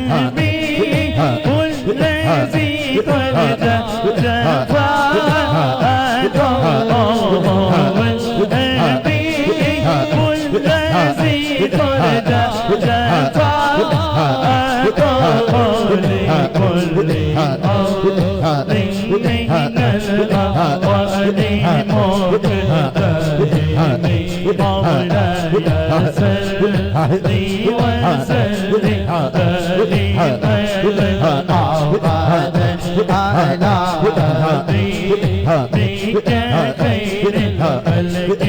الحبيب الذي قد جفا لكل أرض من الأقوال مقتدم مولاي صلي وسلم دائما أبدا على حبيبك خير الخلق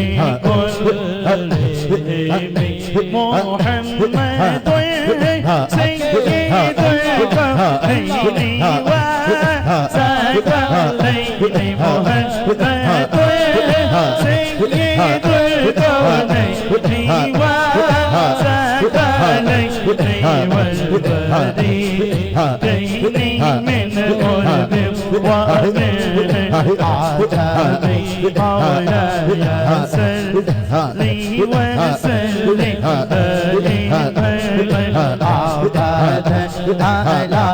كلهم محمد سيد الكونين وثقلين محمد سيد الكونين وثقلين والبديعين من قلب ومن عتاب مولاي صلي وسلم دائما أبدا على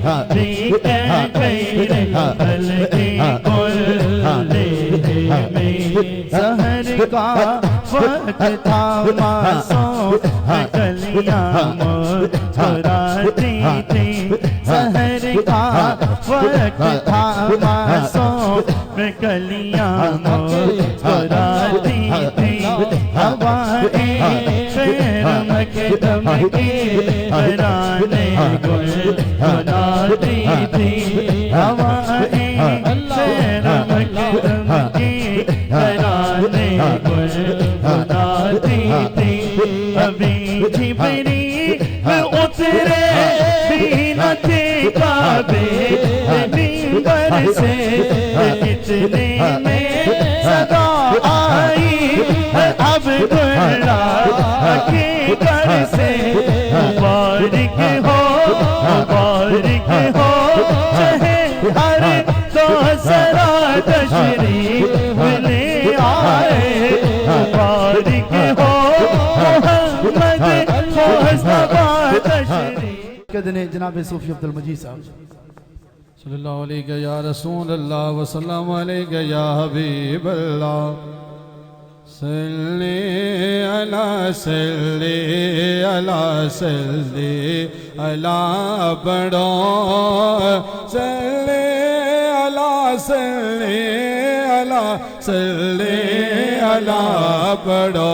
حبيبك خير الخلق كلهم سحر کا وقت تھا معصوم کلیاں مسکراتی تھی سحر کا وقت تھا معصوم کلیاں مسکراتی تھی ہوائیں خیر مقدم کی ترانے گل سناتی تھی ہوائیں خیر مقدم کی ترانے گل سناتی تھی ابھی جبریل اترے بھی نہ تھے کعبے منبر سے اتنے میں صدا آئی عبداللہ کے گھر سے مبارک ہو چاہے ہر دوسرا تشریف لے آئے مبارک ہو محمد مصطفیٰ تشریف کہتے جناب صوفی عبدالمجید صاحب صلی اللہ علیہ یا رسول اللہ وسلم علیہ یا حبیب اللہ صلی اللہ صلی اللہ صلی اللہ پڑھو صلی اللہ صلی اللہ صلی اللہ پڑھو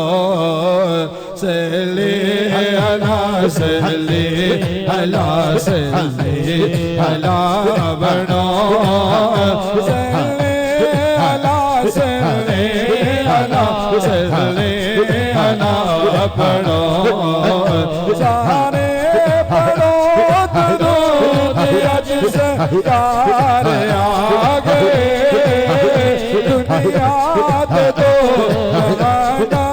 صلی اللہ صلی اللہ صلی اللہ پڑھو صلی اللہ صلی اللہ صلی اللہ پڑھو سارے پڑھو درود اج سرکار آگئے دنیا دے دو زمانہ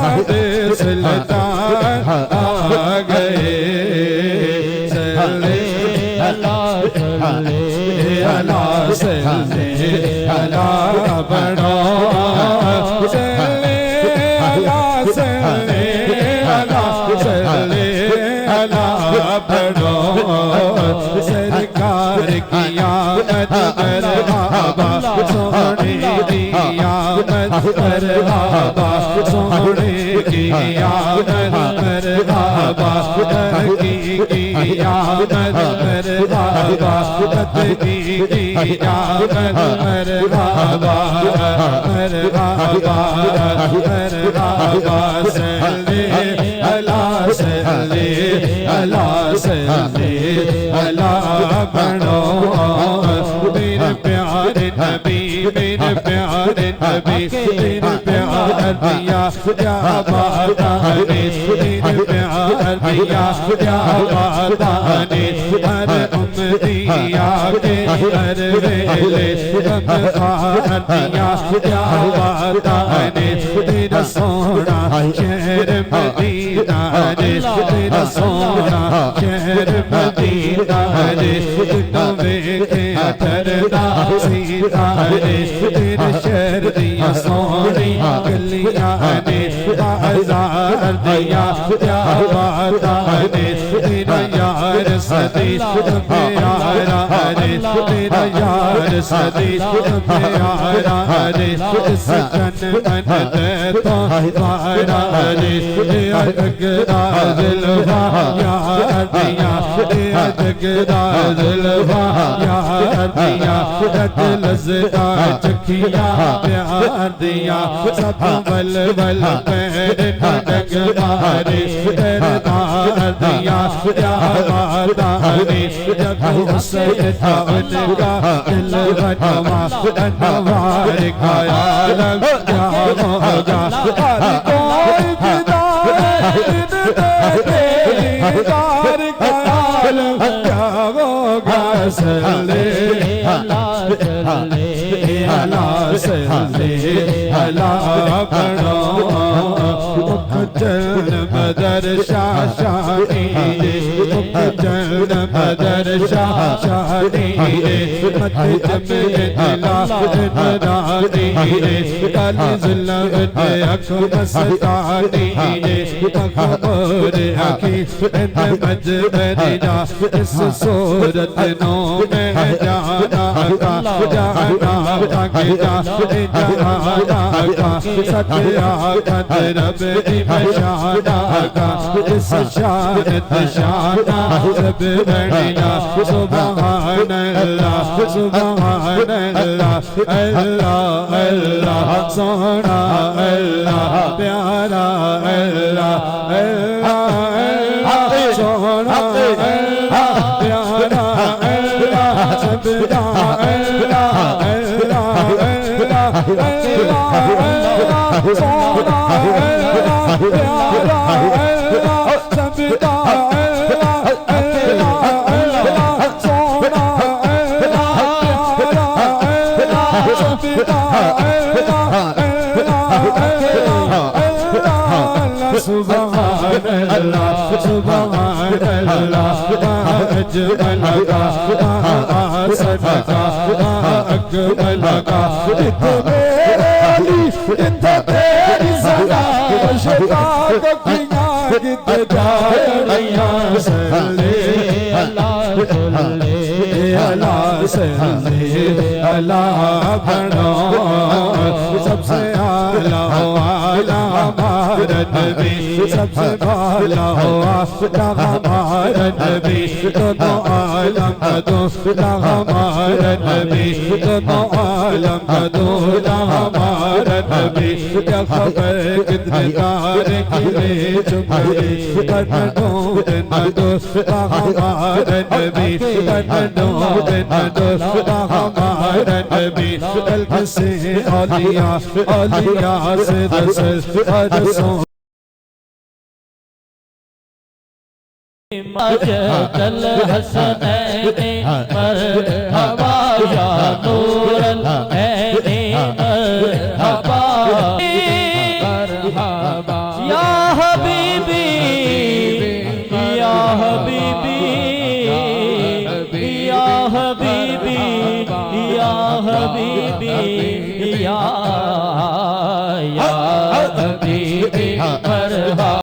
سلطان آگئے صلی اللہ صلی اللہ صلی اللہ پڑھو صلی اللہ صلی اللہ صلی اللہ پڑھو سرکار کی آمد مرحبا سونے کی آمد مرحبا سونے کی آمد مرحبا ترکی کی آمد مرحبا ترکی کی آمد مرحبا مرحبا مرحبا صلی اللہ صلی اللہ صلی اللہ پڑھو میرے پیارے نبی میرے پیارے نبی میرے پیارے دیا کیا بات آنے میرے پیارے دیا کیا بات آنے ہر مدیا کے ہر ویلے غم خاردیا یا وطن تیرا سونا شہر مدینہ رے تیرا سونا شہر مدینہ رے جنوں ویکھے ڈردا سیدھا رے تیرے شہر دیاں سونیاں گلیاں نے بازار دیا یا وطن تیرا یار صدیق پیارا رے تیرا یار صدیق پیارا رے اس جن من دے تو پارا رے اگدا زلفا یار دیا اگدا زلفا یار دیا رت لذتا چکھیا پیار دیا سب بل بل پیر نڈگ مارے کردار دیا یا مادانی جب سجدہ ان کا دل بنوا انوار کا عالم کیا ہوگا ہر کوئی دیدار کا عالم کیا ہوگا صلی اللہ صلی اللہ پڑھو مکجل بدر شاہ شاہی مکجل بدر شاہ شاہی مت جمع نرانی کالی ظلمت اکھ مستانی مخمور اکھی اند مجبری جا اس صورت نو میں جانا کا جانا کا جانا کا ستیا قدر رب مشانا کا اس شانت شانا رب بڑھنا سبحان اللہ سبحان اللہ اللہ اللہ سونا اللہ پیارا اللہ اللہ سونا اللہ پیارا اللہ سبدا اللہ اللہ اللہ اللہ سونا اللہ پیارا اللہ سبدا اللہ اللہ اللہ سونا اللہ پیارا اللہ سبدا اللہ اللہ سبحان اللہ سبحان اللہ اجمل کا آسن کا اکمل کا میرے علی انت تیری صدا شفاعت کیا گت جائیاں صلی اللہ صلی اللہ پڑھو سب سے اعلیٰ ہمارا نبی سب سے بالا ہمارا نبی دونوں عالم کا دوسرا ہمارا نبی دونوں عالم کا دوسرا ہمارا نبی کیا خبر کتنے تارے کھلے چکے تنڈوں دن دوسرا ہمارا نبی تنڈوں دن دوسرا ہمارا نبی قلب سے اولیاء اولیاء سے رسل رسول مجدل حسنین مرحبا یا نور العین مرحبا مرحبا یا حبیبی یا حبیبی یا حبیبی یا حبیبی یا حبیبی مرحبا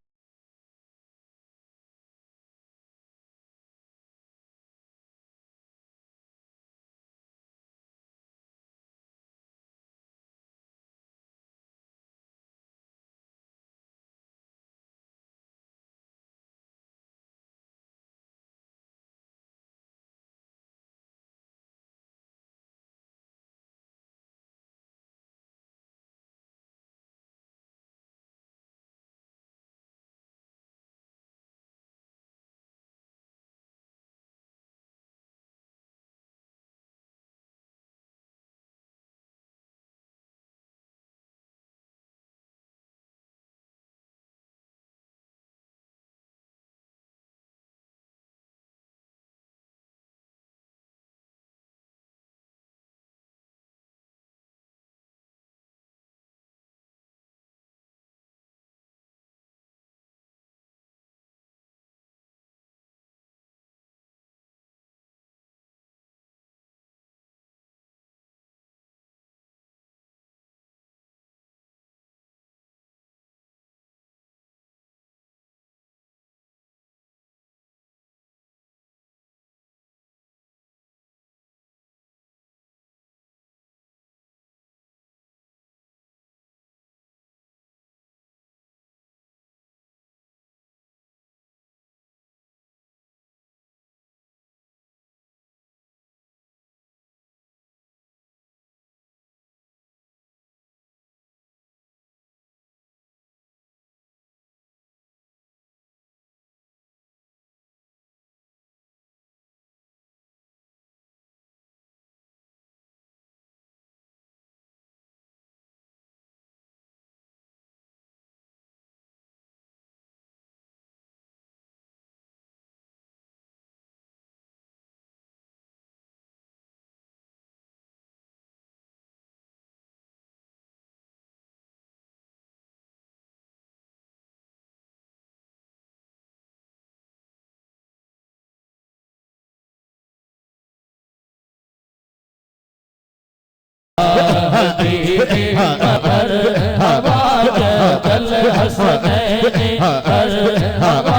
حبیبی مرحبا جد الحسنین مرحبا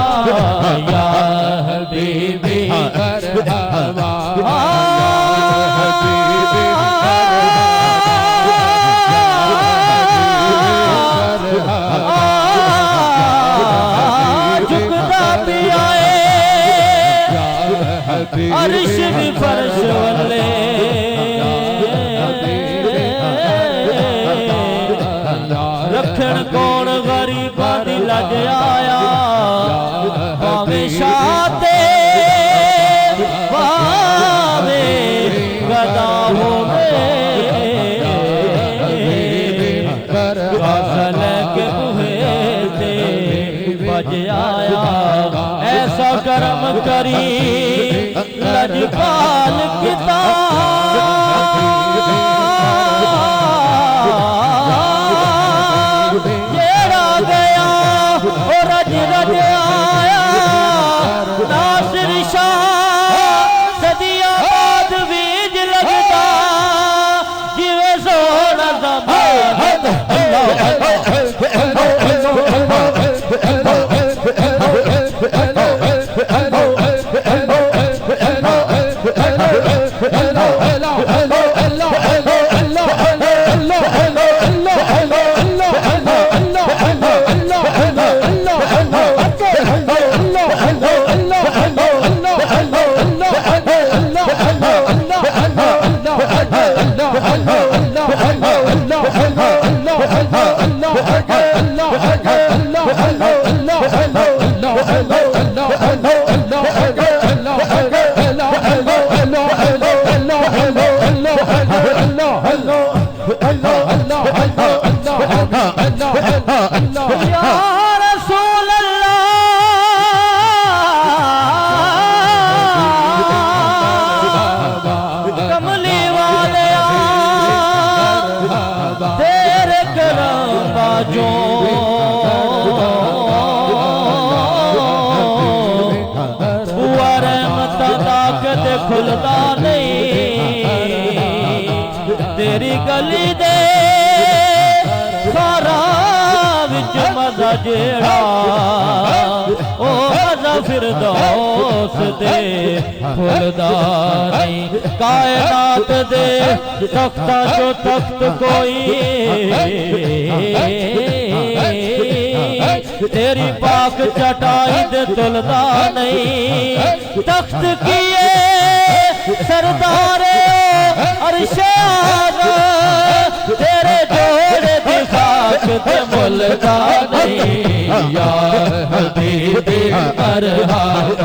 یا حبیبی مرحبا عرش بھی فرش والے رکھن کون غریباں دی لج آیا پاویں شاتے پاویں گدا ہوے غزل کے بوہے تے بج آیا ایسا کرم کری لجپال کتاب جیڑا گیا وہ رج رج آیا ناصر شاہ صدیاں بعد بیج لگتا جیوے سونا زمان کھلتا نہیں تیری گلی دے سارا وچ مزہ جیڑا او مزہ فردوس دے کھلدا نہیں کائنات دے تختہ جو تخت کوئی تیری پاک چٹائی دے تلدا نہیں تخت کیے سردار عرش اعظم تیرے جوڑے دی خاک تے ملدا نہیں یا حبیبی مرحبا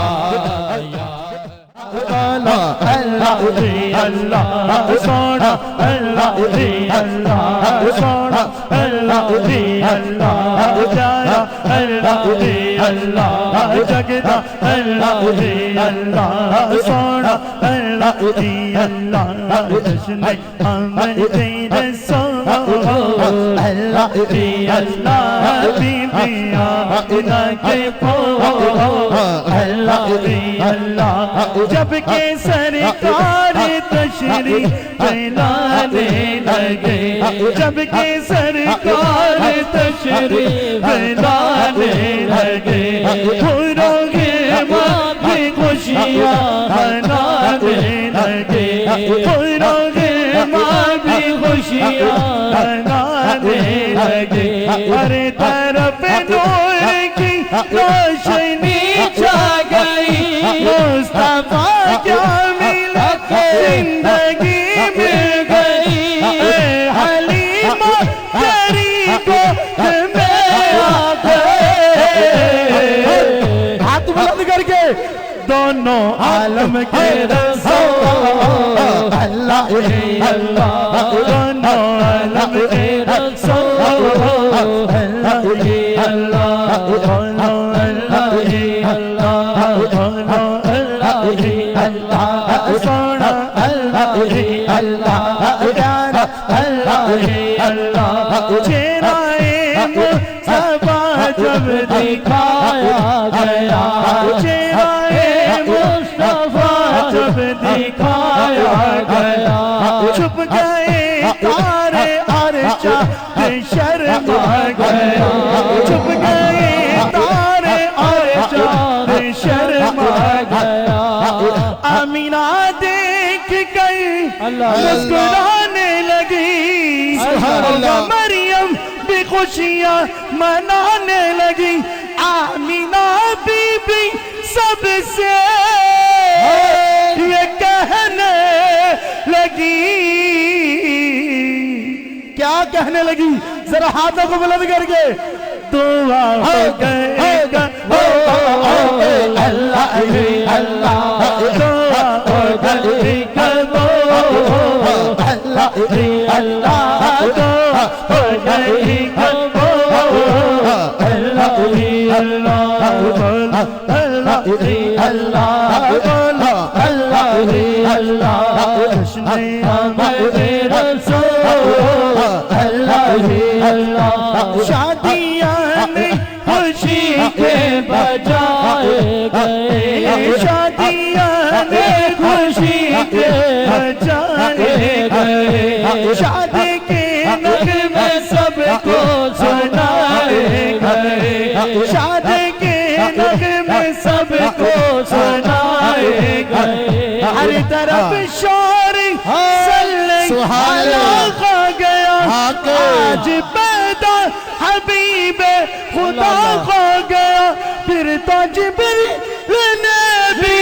اللہ اللہ اللہ سونا اللہ اللہ سونا اللہ اللہ پیارا اللہ اللہ جگدا اللہ اللہ سونا اللہ اللہ جشن آمد تیرے سونا اللہ اللہ بیبیا ادا کے پو اللہ اللہ جب کہ سرکار تشریف لانے لگے جب کہ سرکار تشریف لانے لگے پھولوں کے ماتھے خوشیاں منانے لگے پھولوں کے ماتھے خوشیاں منانے لگے ہر طرف نور کی روشنی چھا گئی مصطفیٰ کیا ملا زندگی مل گئی اے حلیمہ تیری گود میں آ گئے ہاتھ بلند کر کے دونوں عالم کے رسول اللہ اللہ دونوں عالم کے رسول اللہ اللہ دونوں اللہ اللہ سونا اللہ اللہ پیارا اللہ اللہ چہرہ مصطفیٰ جب دکھایا گیا چہرہ مصطفیٰ جب دکھایا گیا چھپ گئے گیا چھپ گئے تارے اور چاند شرما گیا آمینہ دیکھ کر مسکرانے لگی مریم بھی خوشیاں منانے لگی آمینہ بی بی سب سے یہ کہنے لگی کیا کہنے لگی ذرا ہاتھوں کو بلند کر کے دعا ہو گئے گا اللہ ہی اللہ دعا ہو گئے گا اللہ ہی اللہ دعا ہو گئے گا اللہ ہی اللہ اللہ ہی اللہ اللہ ہی اللہ جشن آمد رسول اللہ ہی اللہ شادیاں خوشی کے بجائے گئے شادیاں خوشی کے بجائے گئے شادی کے نغمے سب کو سنائے گئے شادی کے نغمے سب کو سنائے گئے ہر طرف شور صلی اللہ گیا آج پیدا حبیب خدا ہو گیا پھر تو جبریل نے بھی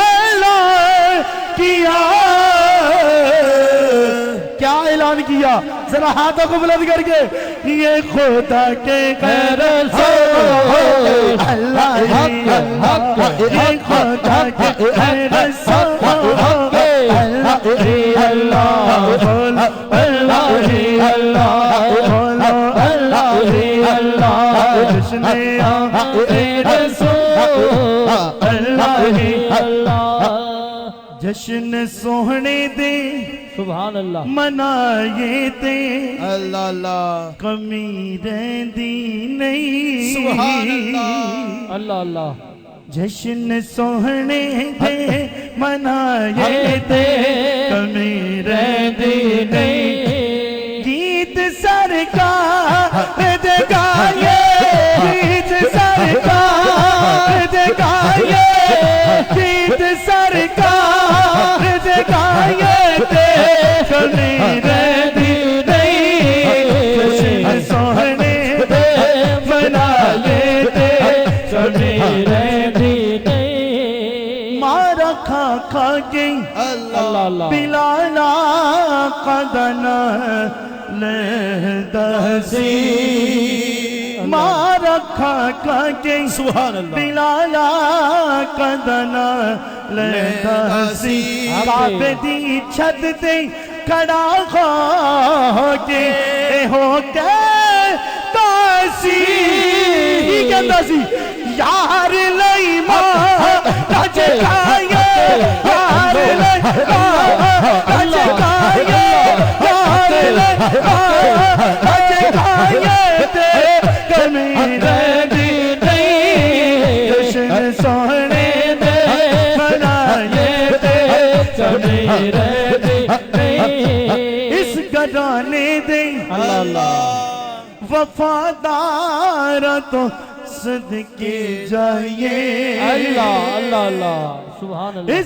اعلان کیا کیا اعلان کیا ذرا ہاتھوں کو بلند کر کے یہ خدا کے رسول اللہ ہی اللہ یہ خدا کے رسول اللہ ہی اللہ اللہ ہی اللہ اللہ ہی اللہ جشن آمد رسول اللہ ہی اللہ جشن سوہنے دے سبحان اللہ منائے تے اللہ اللہ کمی رہندی نہیں سبحان اللہ اللہ اللہ جشن سوہنے دے منائے تے کمی رہندی نہیں گیت سرکار دے گائے گیت سرکار دے گائے گیت سرکار دے گائے تے کمی رہندی نہیں جشن سوہنے دے منائے تے کمی رہندی نہیں مارا کھا کھا کے اللہ اللہ بلالا قدنا لہدہسی مارا کھا کھا کے سبحان اللہ بلالا قدنا لہدہسی کعبے دی چھت تے کھڑا ہو کے تاسی ہی کہتا سی یار لئی ماں رج کھائے یار لئی ماں رج کھائے یار لئی ماں رج کھائے تے کمی رہندی نہیں جشن سوہنے دے منائے تے کمی رہندی نہیں اس گھرانے دے اللہ اللہ وفادار تو صدقے جائیے اللہ اللہ اللہ سبحان اللہ